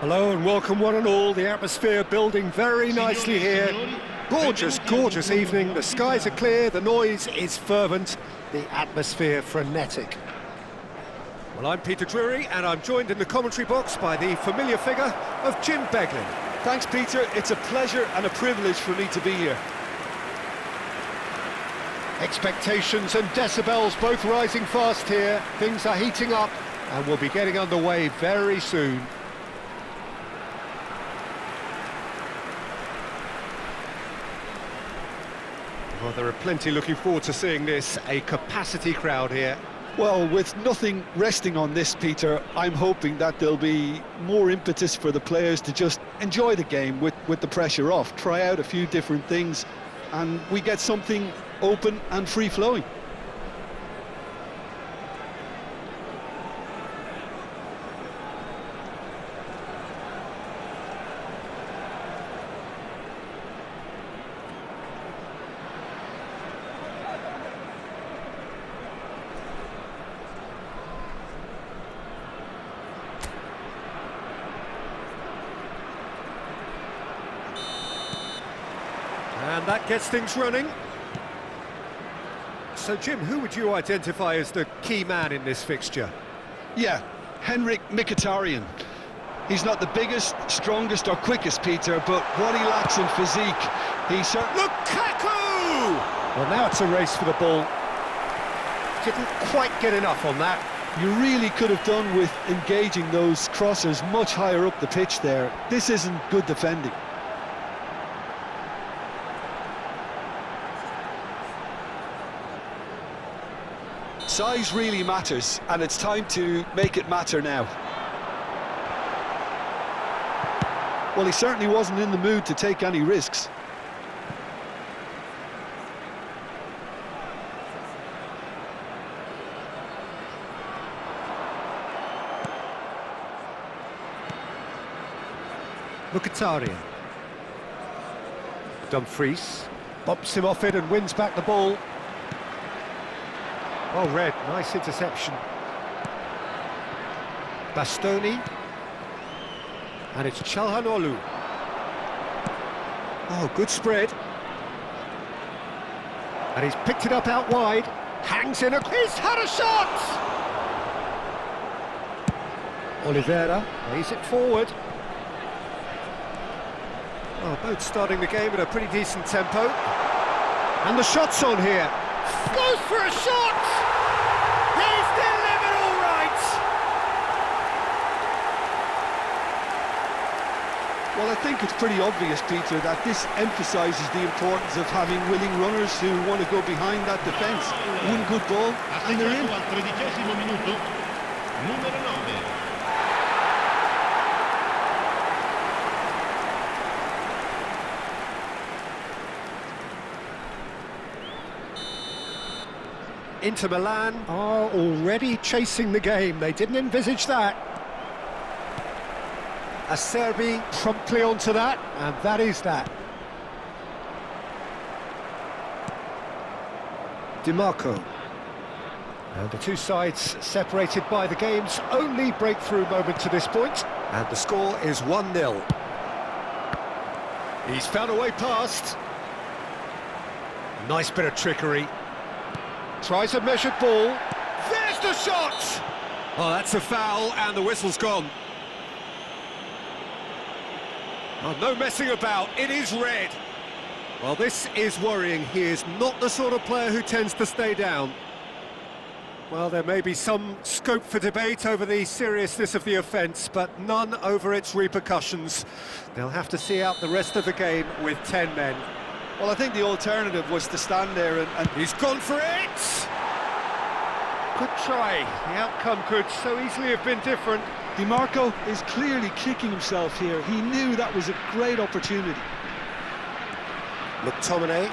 Hello and welcome one and all. The atmosphere building very nicely here. Gorgeous, gorgeous evening. The skies are clear, the noise is fervent, the atmosphere frenetic. Well, I'm Peter Drury and I'm joined in the commentary box by the familiar figure of Jim Beglin. Thanks, Peter. It's a pleasure and a privilege for me to be here. Expectations and decibels both rising fast here. Things are heating up and we'll be getting underway very soon. Well, there are plenty looking forward to seeing this. A capacity crowd here. Well, with nothing resting on this, Peter, I'm hoping that there'll be more impetus for the players to just enjoy the game with the pressure off, try out a few different things, and we get something open and free-flowing. And that gets things running. So, Jim, who would you identify as the key man in this fixture? Yeah, Henrik Mkhitaryan. He's not the biggest, strongest or quickest, Peter, but what he lacks in physique, he certainly... Lukaku! Well, now it's a race for the ball. Didn't quite get enough on that. You really could have done with engaging those crossers much higher up the pitch there. This isn't good defending. Size really matters, and it's time to make it matter now. Well, he certainly wasn't in the mood to take any risks. Mkhitaryan. Dumfries bumps him off it and wins back the ball. Oh, Red, nice interception. Bastoni. And it's Çalhanoğlu. Oh, good spread. And he's picked it up out wide. Hangs in he's had a shot! Oliveira lays it forward. Oh, both starting the game at a pretty decent tempo. And the shot's on here. Goes for a shot! He's delivered all right! Well, I think it's pretty obvious, Peter, that this emphasises the importance of having willing runners who want to go behind that defence. One good ball, and they're in. Al 13° minuto, numero 9. Inter Milan are already chasing the game. They didn't envisage that. Acerbi promptly onto that, and that is that. Di Marco. And the two sides separated by the game's only breakthrough moment to this point. And the score is 1-0. He's found a way past. Nice bit of trickery. Tries a measured ball. There's the shot! Oh, that's a foul, and the whistle's gone. Oh, no messing about, it is red. Well, this is worrying. He is not the sort of player who tends to stay down. Well, there may be some scope for debate over the seriousness of the offence, but none over its repercussions. They'll have to see out the rest of the game with 10 men. Well, I think the alternative was to stand there and... He's gone for it! Good try. The outcome could so easily have been different. Di Marco is clearly kicking himself here. He knew that was a great opportunity. McTominay.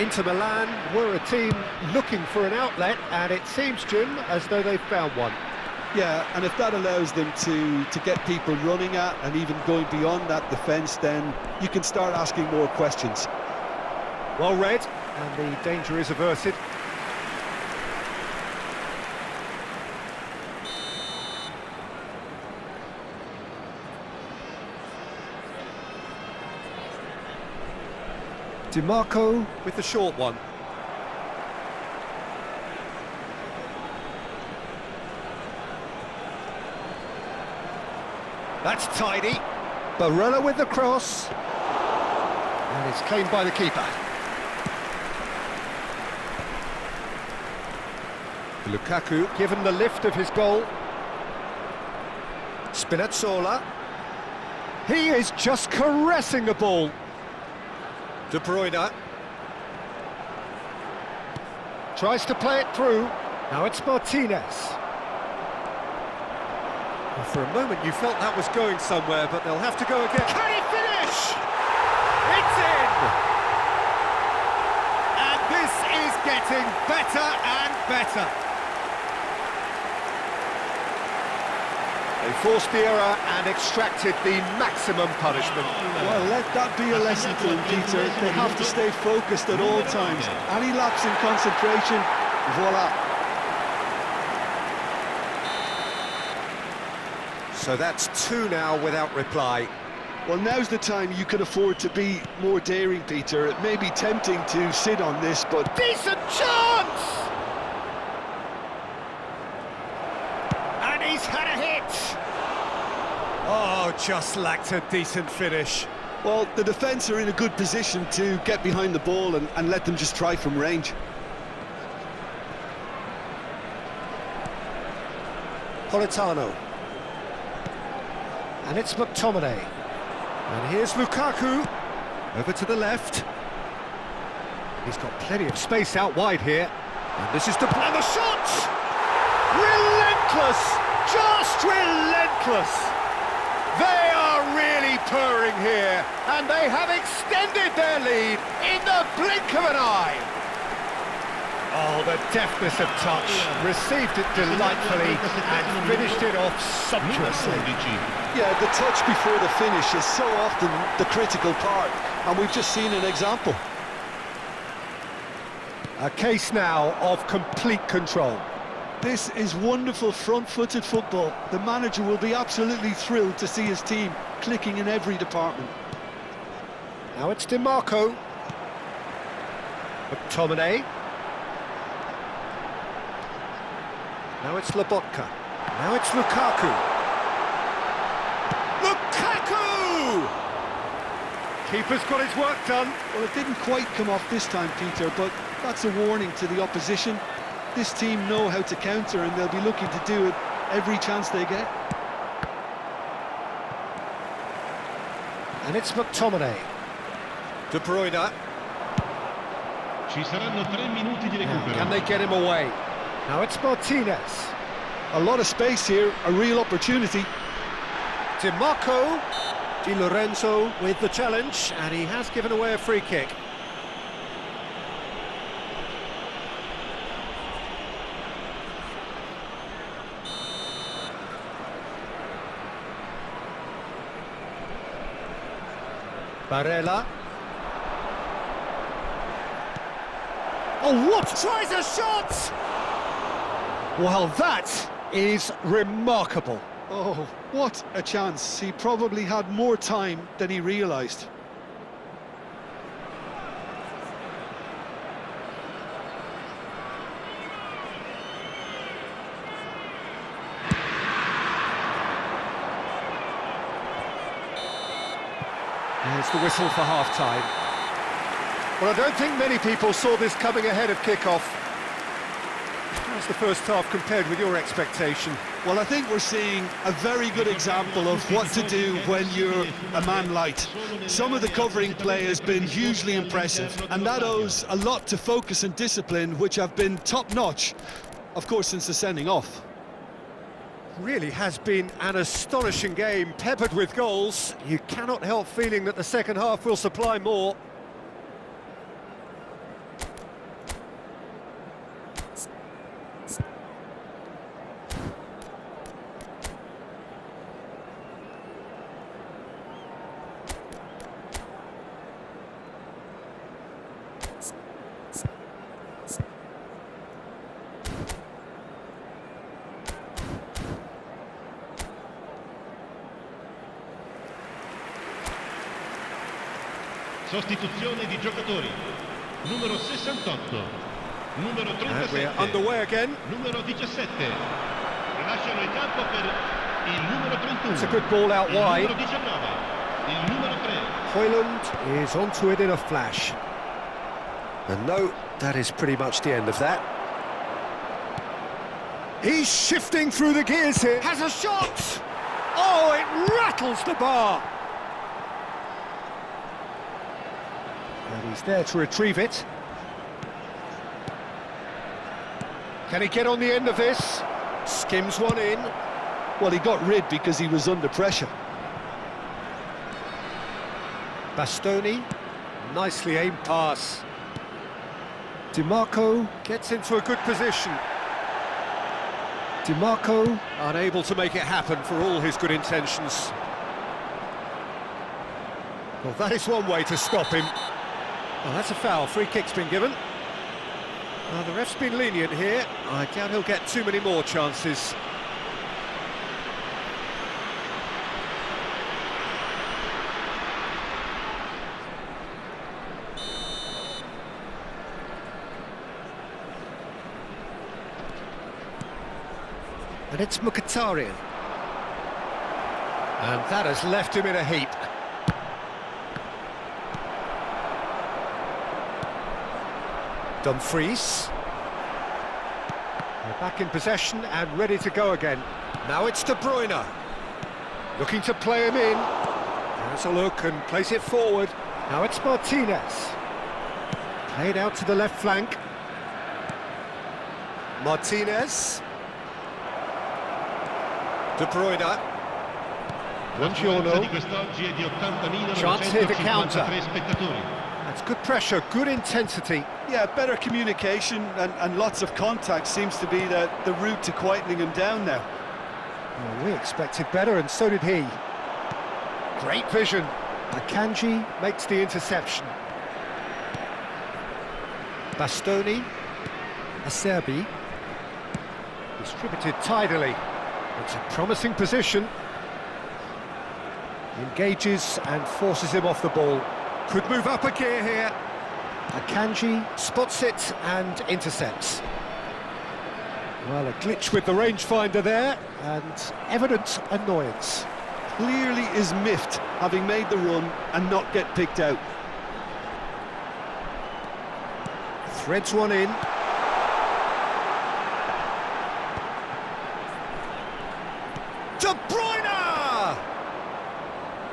Inter Milan were a team looking for an outlet, and it seems, Jim, as though they've found one. Yeah, and if that allows them to get people running at and even going beyond that defence, then you can start asking more questions. Well read, and the danger is averted. DiMarco with the short one. That's tidy. Barella with the cross. And it's claimed by the keeper. Lukaku given the lift of his goal. Spinazzola. He is just caressing the ball. De Bruyne. Tries to play it through. Now it's Martinez. Well, for a moment you felt that was going somewhere, but they'll have to go again. Can he finish? It's in! And this is getting better and better. They forced the error and extracted the maximum punishment. Well, let that be a lesson to them, Peter. They have to stay focused at all times. Any lapse in concentration, voila. So that's two now without reply. Well, now's the time you can afford to be more daring, Peter. It may be tempting to sit on this, but... Decent chance! And he's had a hit! Oh, just lacked a decent finish. Well, the defence are in a good position to get behind the ball and let them just try from range. Politano. And it's McTominay. And here's Lukaku. Over to the left. He's got plenty of space out wide here. And this is the... And the shot! Relentless! Just relentless! They are really purring here. And they have extended their lead in the blink of an eye. Oh, the deftness of touch. Received it delightfully and finished it off sumptuously. Yeah, the touch before the finish is so often the critical part, and we've just seen an example. A case now of complete control. This is wonderful front-footed football. The manager will be absolutely thrilled to see his team clicking in every department. Now it's DiMarco. McTominay. Now it's Lobotka. Now it's Lukaku. Lukaku! Keeper's got his work done. Well, it didn't quite come off this time, Peter, but that's a warning to the opposition. This team know how to counter, and they'll be looking to do it every chance they get. And it's McTominay. De Bruyne. Ci saranno 3 minuti di recupero. Can they get him away? Now it's Martinez. A lot of space here, a real opportunity. DiMarco. Di Lorenzo with the challenge, and he has given away a free kick. Barella. Oh, what? Tries a shot! Well, that is remarkable. Oh, what a chance. He probably had more time than he realised. There's the whistle for half-time. Well, I don't think many people saw this coming ahead of kick-off. How's the first half compared with your expectation? Well, I think we're seeing a very good example of what to do when you're a man light. Some of the covering play has been hugely impressive, and that owes a lot to focus and discipline, which have been top-notch, of course, since the sending off. Really has been an astonishing game, peppered with goals. You cannot help feeling that the second half will supply more. Sostituzione di giocatori. Numero 68. Numero And we're 37. underway again. Numero 17. Lasciano il campo per il numero 31. It's a good ball out Il wide. numero 19. Il numero 3. Hoyland is onto it in a flash. And no, that is pretty much the end of that. He's shifting through the gears here. Has a shot! Oh, it rattles the bar. And he's there to retrieve it. Can he get on the end of this? Skims one in. Well, he got rid because he was under pressure. Bastoni, nicely aimed pass. DiMarco gets into a good position. DiMarco unable to make it happen for all his good intentions. Well, that is one way to stop him. Well, that's a foul. Free kick's been given. Well, the ref's been lenient here. I doubt he'll get too many more chances. And it's Mkhitaryan. And that has left him in a heap. Dumfries. They're back in possession and ready to go again. Now it's De Bruyne. Looking to play him in. There's a look and plays it forward. Now it's Martinez. Played out to the left flank. Martinez. De Bruyne. L'affluenza di quest'oggi è di Chance here to counter. 80.953 spettatori. That's good pressure, good intensity. Yeah, better communication and lots of contact seems to be the route to quietening him down now. Well, we expected better, and so did he. Great vision. Akanji makes the interception. Bastoni. Acerbi. Distributed tidily. It's a promising position. Engages and forces him off the ball. Could move up a gear here. Akanji spots it and intercepts. Well, a glitch with the rangefinder there, and evident annoyance. Clearly is miffed, having made the run and not get picked out. Threads one in. De Bruyne!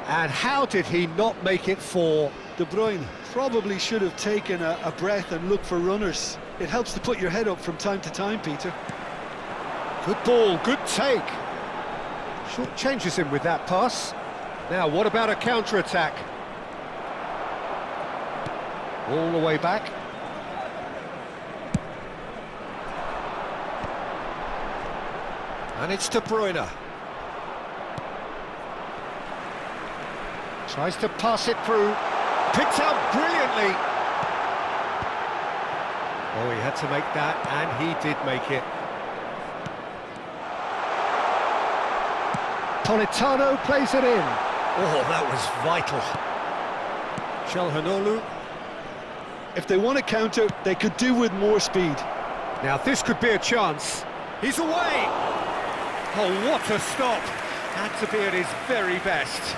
And how did he not make it for? De Bruyne probably should have taken a breath and looked for runners. It helps to put your head up from time to time, Peter. Good ball, good take. Short changes him with that pass. Now, what about a counter-attack? All the way back. And it's De Bruyne. Tries to pass it through. Picked out brilliantly. Oh, he had to make that, and he did make it. Politano plays it in. Oh, that was vital. Çalhanoğlu. If they want to counter, they could do with more speed. Now this could be a chance. He's away. Oh, what a stop. Had to be at his very best.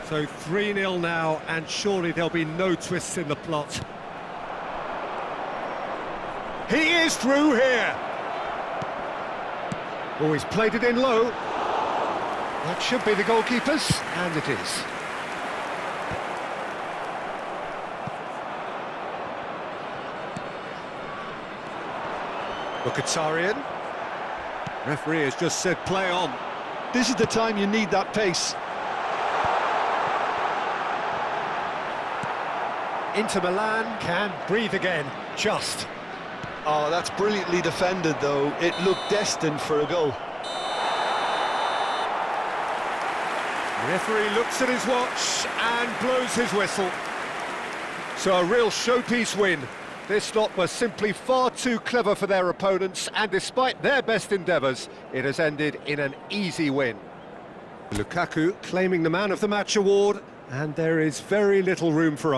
So 3-0 now, and surely there'll be no twists in the plot. He is through here. Oh, he's played it in low. That should be the goalkeeper's, and it is. Mkhitaryan. Referee has just said play on. This is the time you need that pace. Inter Milan can breathe again, just. Oh, that's brilliantly defended, though. It looked destined for a goal. The referee looks at his watch and blows his whistle. So a real showpiece win. This lot was simply far too clever for their opponents, and despite their best endeavours, it has ended in an easy win. Lukaku claiming the Man of the Match award, and there is very little room for